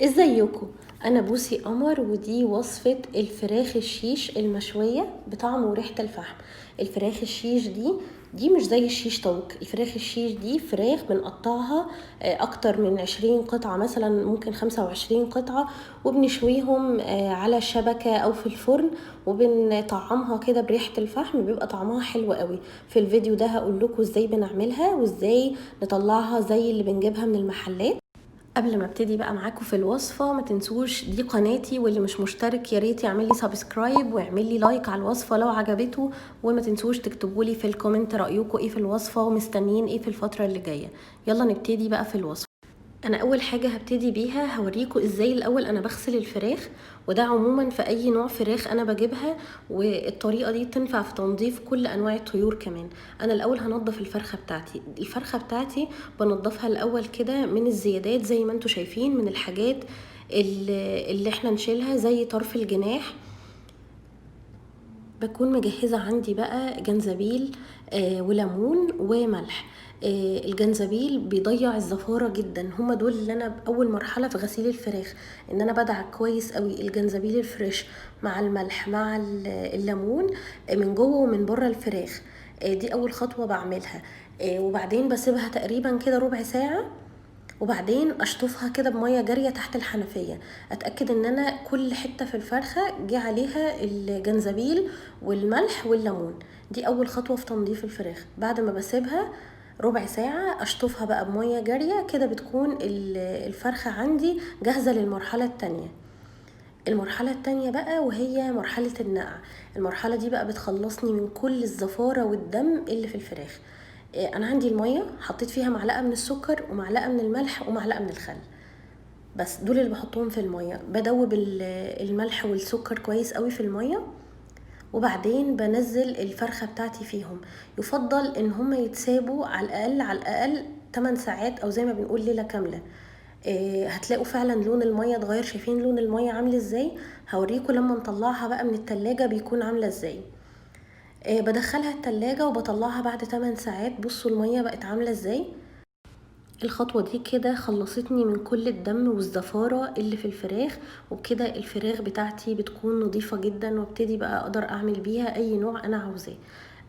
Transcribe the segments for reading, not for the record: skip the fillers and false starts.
ازيكم؟ انا بوسي قمر، ودي وصفة الفراخ الشيش المشوية بطعم وريحة الفحم. الفراخ الشيش دي مش زي الشيش طاووق. الفراخ الشيش دي فراخ بنقطعها اكتر من 20 قطعة، مثلا ممكن 25 قطعة، وبنشويهم على الشبكة او في الفرن، وبنطعمها كده بريحة الفحم، بيبقى طعمها حلو قوي. في الفيديو ده هقول لكم ازاي بنعملها وازاي نطلعها زي اللي بنجيبها من المحلات. قبل ما ابتدي بقى معاكم في الوصفة، ما تنسوش دي قناتي، واللي مش مشترك يا ريت يعمل لي سبسكرايب ويعمل لي لايك على الوصفة لو عجبته. وما تنسوش تكتبوا لي في الكومنت رأيكم ايه في الوصفة ومستنيين ايه في الفترة اللي جاية. يلا نبتدي بقى في الوصفة. انا اول حاجه هبتدي بيها هوريكم ازاي الاول انا بغسل الفراخ، وده عموما في اي نوع فراخ انا بجيبها، والطريقه دي تنفع في تنظيف كل انواع الطيور كمان. انا الاول هنضف الفرخه بتاعتي بنضفها الاول كده من الزيادات، زي ما انتم شايفين، من الحاجات اللي احنا نشيلها زي طرف الجناح. بكون مجهزة عندي بقى جنزبيل وليمون وملح. الجنزبيل بيضيع الزفارة جدا، هما دول اللي انا اول مرحلة في غسيل الفراخ، ان انا بدعك كويس قوي الجنزبيل الفريش مع الملح مع الليمون من جوه ومن بره الفراخ. دي اول خطوة بعملها. وبعدين بسيبها تقريبا كده ربع ساعة، وبعدين اشطفها كده بميه جاريه تحت الحنفيه. اتاكد ان انا كل حته في الفرخه جه عليها الجنزبيل والملح والليمون. دي اول خطوه في تنظيف الفراخ. بعد ما بسيبها ربع ساعة اشطفها بقى بمية جارية كده، بتكون الفرخة عندي جاهزة للمرحلة التانية. المرحلة التانية بقى وهي مرحلة النقع. المرحلة دي بقى بتخلصني من كل الزفارة والدم اللي في الفراخ. انا عندي المية حطيت فيها معلقة من السكر ومعلقة من الملح ومعلقة من الخل، بس دول اللي بحطهم في المية. بدوب الملح والسكر كويس قوي في المية، وبعدين بنزل الفرخة بتاعتي فيهم. يفضل ان هم يتسابوا على الاقل 8 ساعات، او زي ما بنقول ليلة كاملة. هتلاقوا فعلا لون المية اتغير. شايفين لون المية عامل ازاي؟ هوريكم لما نطلعها بقى من التلاجة بيكون عاملة ازاي. بدخلها التلاجة وبطلعها بعد 8 ساعات. بصوا المية بقت عاملة ازاي. الخطوة دي كده خلصتني من كل الدم والزفارة اللي في الفراخ، وبكده الفراخ بتاعتي بتكون نظيفة جدا، وابتدي بقى اقدر اعمل بيها اي نوع انا عاوزاه.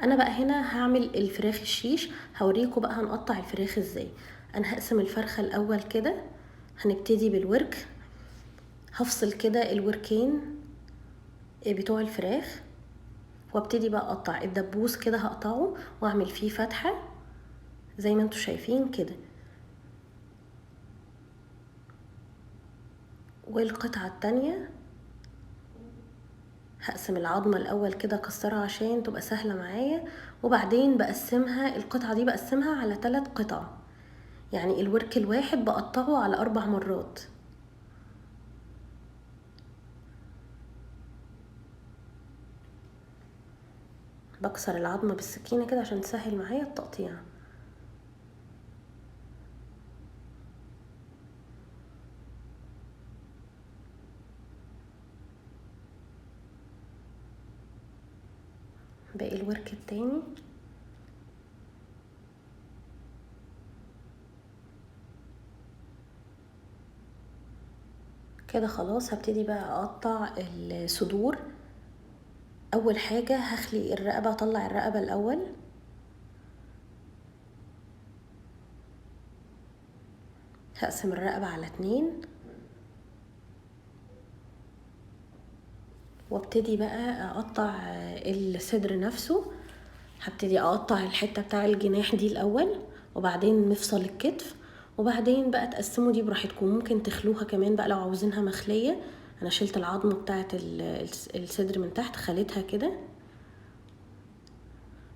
انا بقى هنا هعمل الفراخ الشيش. هوريكم بقى هنقطع الفراخ ازاي. انا هقسم الفرخة الاول كده. هنبتدي بالورك. هفصل كده الوركين بتوع الفراخ، وابتدي بقى اقطع الدبوس كده، هقطعه واعمل فيه فتحة زي ما انتوا شايفين كده. والقطعة التانية هقسم العظمة الاول كده، اكسرها عشان تبقى سهلة معايا، وبعدين بقسمها القطعة دي بقسمها على 3 قطع. يعني الورك الواحد بقطعه على 4 مرات. بكسر العظمة بالسكينة كده عشان تسهل معايا التقطيع. باقي الورك التاني كده خلاص. هبتدي بقى اقطع الصدور. اول حاجة هخلي الرقبة، اطلع الرقبة الاول. هقسم الرقبة على 2، وابتدي بقى اقطع الصدر نفسه. هبتدي اقطع الحتة بتاع الجناح دي الاول، وبعدين مفصل الكتف، وبعدين بقى تقسموا دي براحتكم. ممكن تخلوها كمان بقى لو عاوزينها مخلية. انا شلت العظمة بتاعت الصدر من تحت، خليتها كده.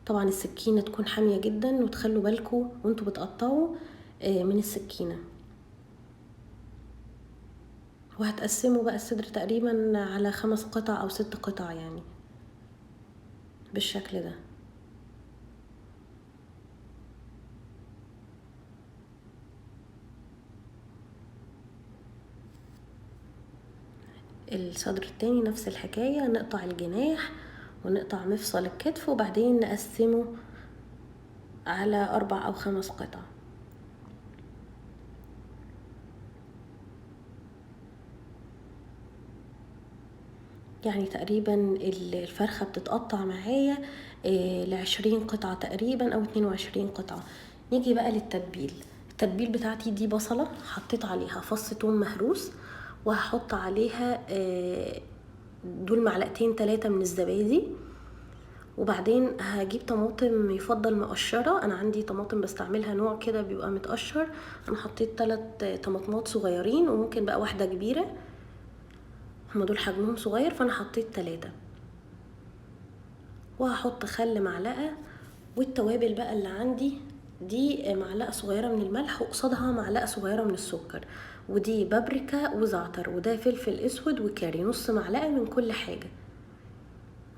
طبعا السكينة تكون حامية جدا، وتخلوا بالكم وانتوا بتقطعوا من السكينة. وهتقسموا بقى الصدر تقريبا على 5 قطع او 6 قطع، يعني بالشكل ده. الصدر التاني نفس الحكاية، نقطع الجناح ونقطع مفصل الكتف، وبعدين نقسمه على 4 أو 5 قطع. يعني تقريبا الفرخة بتتقطع معايا ل20 قطعة تقريبا أو 22 قطعة. نيجي بقى للتتبيل. التتبيل بتاعتي دي بصلة، حطيت عليها فص ثوم مهروس، وهحط عليها دول معلقتين 3 من الزبادي. وبعدين هجيب طماطم يفضل مقشرة، انا عندي طماطم بستعملها نوع كده بيبقى متقشر. انا حطيت 3 طماطمات صغيرين، وممكن بقى واحدة كبيرة، هما دول حجمهم صغير فانا حطيت 3. وهحط خل معلقة، والتوابل بقى اللي عندي دي معلقة صغيرة من الملح وقصادها معلقة صغيرة من السكر، ودي بابريكا وزعتر، وده فلفل اسود وكاري، نص معلقة من كل حاجة.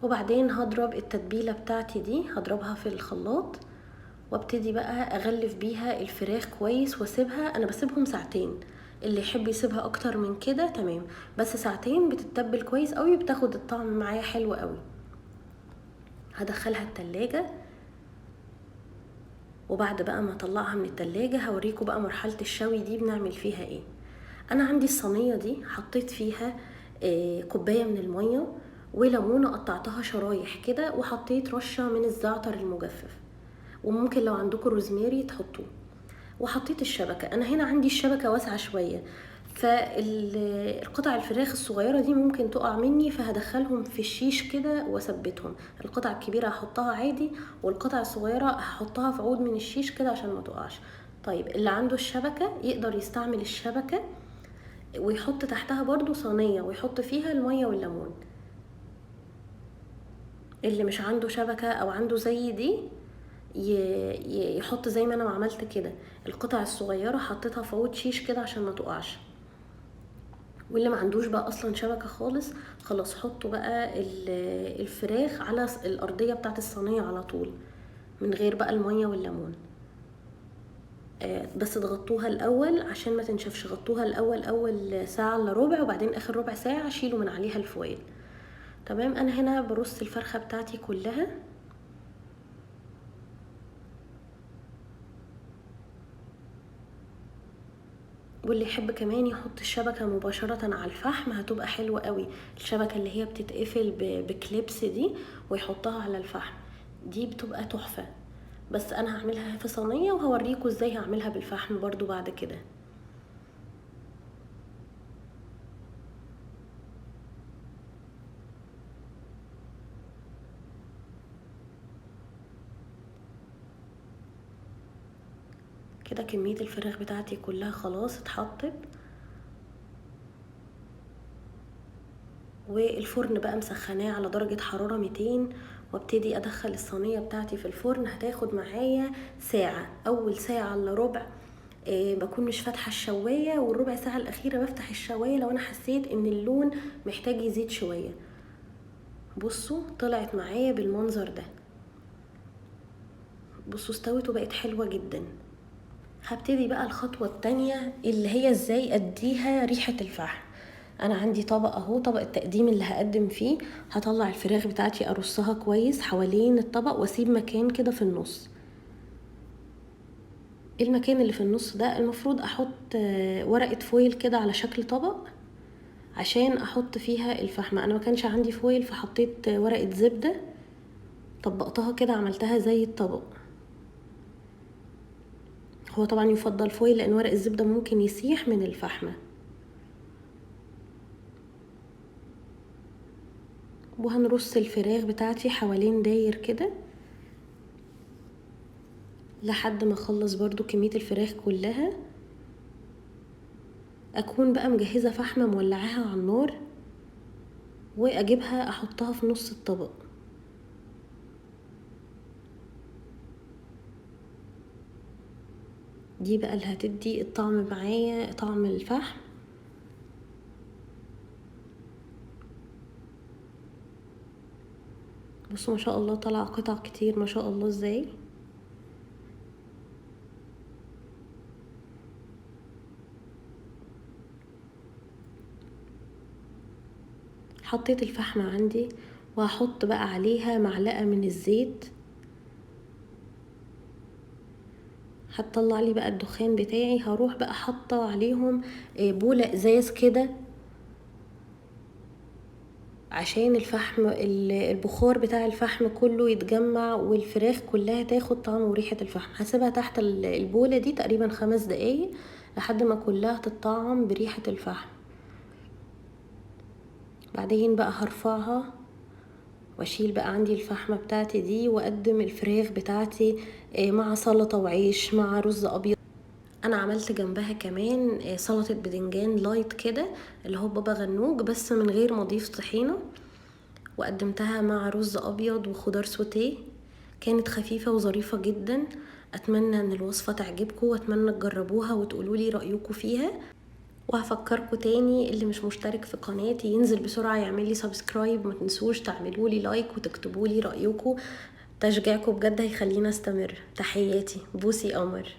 وبعدين هضرب التتبيلة بتاعتي دي، هضربها في الخلاط، وابتدي بقى اغلف بيها الفراخ كويس واسيبها. انا بسيبهم ساعتين، اللي يحب يسيبها اكتر من كده تمام، بس ساعتين بتتبل كويس قوي، بتاخد الطعم معايا حلو قوي. هدخلها التلاجة، وبعد بقى ما اطلعها من التلاجة هوريكم بقى مرحلة الشوي دي بنعمل فيها ايه. انا عندي الصينية دي حطيت فيها كوباية من المية وليمونة قطعتها شرايح كده، وحطيت رشة من الزعتر المجفف، وممكن لو عندكم روزماري تحطوه. وحطيت الشبكة، انا هنا عندي الشبكة واسعة شوية، فالقطع الفراخ الصغيرة دي ممكن تقع مني، فهدخلهم في الشيش كده واثبتهم. القطع الكبيرة هحطها عادي، والقطع الصغيرة هحطها في عود من الشيش كده عشان ما تقعش. طيب اللي عنده الشبكة يقدر يستعمل الشبكة، ويحط تحتها برضو صينية ويحط فيها المية والليمون. اللي مش عنده شبكة او عنده زي دي يحط زي ما انا عملت كده، القطع الصغيرة حطيتها في عود شيش كده عشان ما تقعش. واللي ما عندوش بقى اصلا شبكة خالص، خلاص حطوا بقى الفراخ على الارضية بتاعت الصينية على طول، من غير بقى المية والليمون. بس تغطوها الاول عشان ما تنشفش، غطوها الاول اول ساعة الا ربع، وبعدين اخر ربع ساعة شيلوا من عليها الفويل. تمام. انا هنا برص الفرخة بتاعتي كلها، واللي يحب كمان يحط الشبكة مباشرة على الفحم هتبقى حلوة قوي. الشبكة اللي هي بتتقفل بكليبس دي ويحطها على الفحم، دي بتبقى تحفة. بس انا هعملها في صينية وهوريكم ازاي هعملها بالفحم برضو بعد كده. كده كمية الفراخ بتاعتي كلها خلاص اتحطت، والفرن بقى مسخناه على درجة حرارة 200، وابتدي ادخل الصينية بتاعتي في الفرن. هتاخد معايا ساعة، اول ساعة الا ربع بكون مش فاتحة الشواية، والربع ساعة الاخيرة بفتح الشواية لو انا حسيت ان اللون محتاج يزيد شوية. بصوا طلعت معايا بالمنظر ده، بصوا استوت وبقت حلوة جدا. هبتدي بقى الخطوة التانية اللي هي ازاي اديها ريحة الفحم. انا عندي طبق اهو، طبق التقديم اللي هقدم فيه. هطلع الفراخ بتاعتي ارصها كويس حوالين الطبق، واسيب مكان كده في النص. المكان اللي في النص ده المفروض احط ورقة فويل كده على شكل طبق عشان احط فيها الفحمة. انا ما كانش عندي فويل فحطيت ورقة زبدة، طبقتها كده عملتها زي الطبق. هو طبعا يفضل فويل لان ورق الزبدة ممكن يسيح من الفحمة. وهنرص الفراخ بتاعتي حوالين داير كده لحد ما اخلص برضو كمية الفراخ كلها. اكون بقى مجهزة فحمة مولعاها على النار، واجيبها احطها في نص الطبق. دي بقى اللي هتدي الطعم معايا، طعم الفحم. بصوا ما شاء الله طلع قطع كتير، ما شاء الله ازاي. حطيت الفحمة عندي، وهحط بقى عليها معلقة من الزيت. هتطلع لي بقى الدخان بتاعي. هروح بقى حاطه عليهم بولة ازاز كده، عشان الفحم البخار بتاع الفحم كله يتجمع والفراخ كلها تاخد طعم وريحة الفحم. هسيبها تحت البولة دي تقريبا 5 دقايق لحد ما كلها تتطعم بريحة الفحم. بعدين بقى هرفعها واشيل بقى عندي الفحمة بتاعتي دي واقدم الفراخ بتاعتي مع سلطة وعيش مع رز ابيض. انا عملت جنبها كمان سلطة بدنجان لايت كده اللي هو بابا غنوج بس من غير ما اضيف طحينة، وقدمتها مع رز ابيض وخضار سوتيه. كانت خفيفة وظريفة جدا. اتمنى ان الوصفة تعجبكم واتمنى تجربوها وتقولولي رأيكم فيها. وهفكركم تاني اللي مش مشترك في قناتي ينزل بسرعة يعملي سبسكرايب، ما تنسوش تعملولي لايك وتكتبولي رأيكم. تشجيعكم بجد هيخلينا استمر. تحياتي، بوسي قمر.